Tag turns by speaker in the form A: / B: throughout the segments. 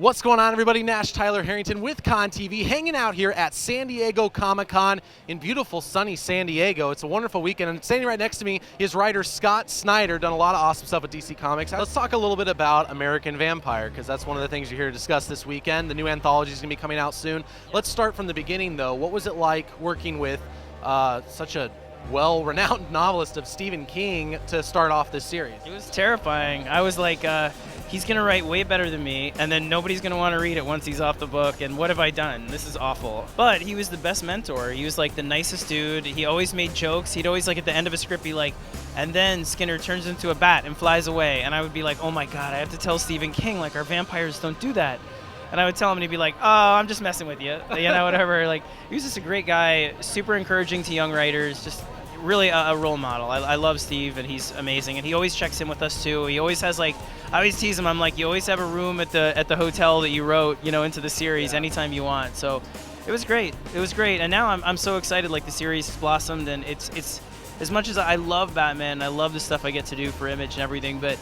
A: What's going on, everybody? Nash Tyler Harrington with CONtv, hanging out here at San Diego Comic-Con in beautiful, sunny San Diego. It's a wonderful weekend, and standing right next to me is writer Scott Snyder, done a lot of awesome stuff with DC Comics. Let's talk a little bit about American Vampire, because that's one of the things you're here to discuss this weekend. The new anthology is going to be coming out soon. Let's start from the beginning, though. What was it like working with such a well-renowned novelist of Stephen King to start off this series?
B: It was terrifying. I was like, he's going to write way better than me, and then nobody's going to want to read it once he's off the book, and what have I done? This is awful. But he was the best mentor. He was like the nicest dude. He always made jokes. He'd always, like, at the end of a script be like, and then Skinner turns into a bat and flies away. And I would be like, oh my God, I have to tell Stephen King, like, our vampires don't do that. And I would tell him, and he'd be like, oh, I'm just messing with you, whatever. Like, he was just a great guy, super encouraging to young writers, just really a role model. I love Steve, and he's amazing, and he always checks in with us too. He always has, like, I always tease him, I'm like, you always have a room at the hotel that you wrote, into the series anytime you want. So it was great. It was great, and now I'm so excited. Like, the series has blossomed, and it's as much as I love Batman, I love the stuff I get to do for Image and everything, but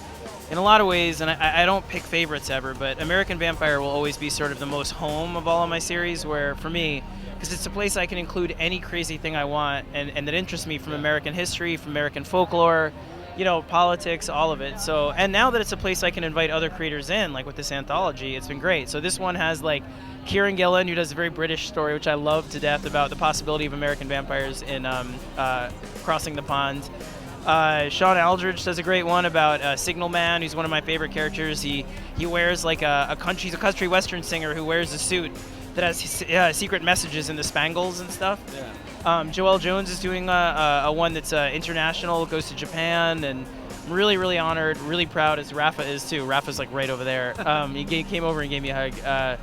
B: in a lot of ways, and I don't pick favorites ever, but American Vampire will always be sort of the most home of all of my series, where for me, because it's a place I can include any crazy thing I want and that interests me, from American history, from American folklore, politics, all of it. So, and now that it's a place I can invite other creators in, like with this anthology, it's been great. So this one has, like, Kieran Gillen, who does a very British story, which I love to death, about the possibility of American vampires in crossing the pond. Sean Aldridge does a great one about Signal Man, who's one of my favorite characters. He wears like he's a country western singer who wears a suit that has secret messages in the spangles and stuff. Yeah. Joelle Jones is doing a one that's international, goes to Japan, and I'm really, really honored, really proud, as Rafa is too. Rafa's like right over there. He came over and gave me a hug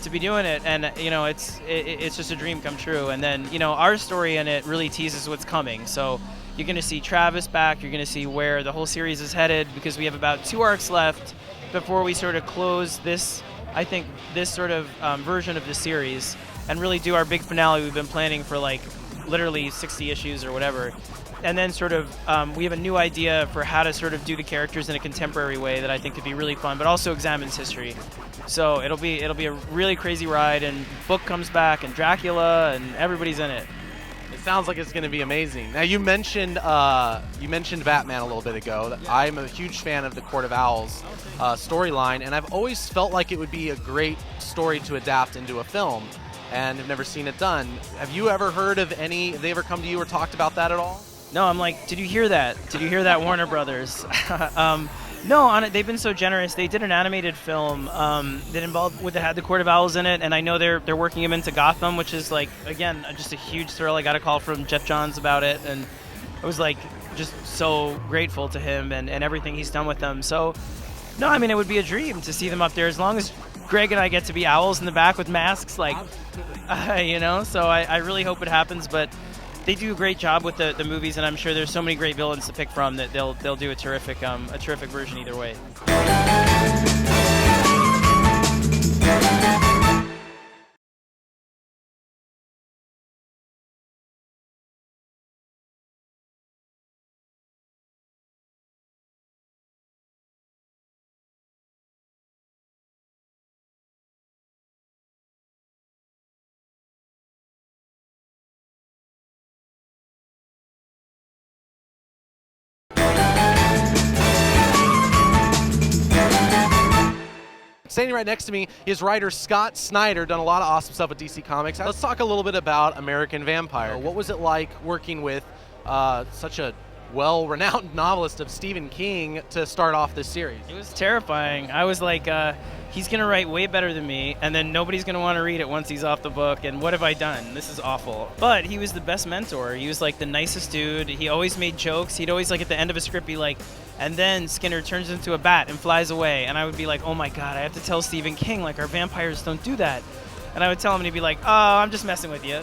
B: to be doing it, and it's just a dream come true. And then our story in it really teases what's coming. So you're going to see Travis back. You're going to see where the whole series is headed, because we have about 2 arcs left before we sort of close this, I think, this sort of version of the series, and really do our big finale we've been planning for, like, literally 60 issues or whatever. And then sort of we have a new idea for how to sort of do the characters in a contemporary way that I think could be really fun, but also examines history. So it'll be a really crazy ride, and Book comes back, and Dracula, and everybody's in it.
A: It sounds like it's going to be amazing. Now, you mentioned Batman a little bit ago. Yeah. I'm a huge fan of the Court of Owls storyline, and I've always felt like it would be a great story to adapt into a film, and have never seen it done. Have you ever heard of any? Have they ever come to you or talked about that at all?
B: No, I'm like, did you hear that? Did you hear that, Warner Brothers? No, they've been so generous. They did an animated film that had the Court of Owls in it, and I know they're working him into Gotham, which is, like, again, just a huge thrill. I got a call from Jeff Johns about it, and I was, like, just so grateful to him and everything he's done with them. So, no, I mean, it would be a dream to see them up there, as long as Greg and I get to be owls in the back with masks, like, so I really hope it happens, but they do a great job with the movies, and I'm sure there's so many great villains to pick from that they'll do a terrific version either way.
A: Standing right next to me is writer Scott Snyder, done a lot of awesome stuff with DC Comics. Let's talk a little bit about American Vampire. What was it like working with such a well-renowned novelist of Stephen King to start off this series?
B: It was terrifying. I was like, he's going to write way better than me, and then nobody's going to want to read it once he's off the book, and what have I done? This is awful. But he was the best mentor. He was like the nicest dude. He always made jokes. He'd always, like, at the end of a script be like, and then Skinner turns into a bat and flies away. And I would be like, oh my God, I have to tell Stephen King, like, our vampires don't do that. And I would tell him, and he'd be like, oh, I'm just messing with you.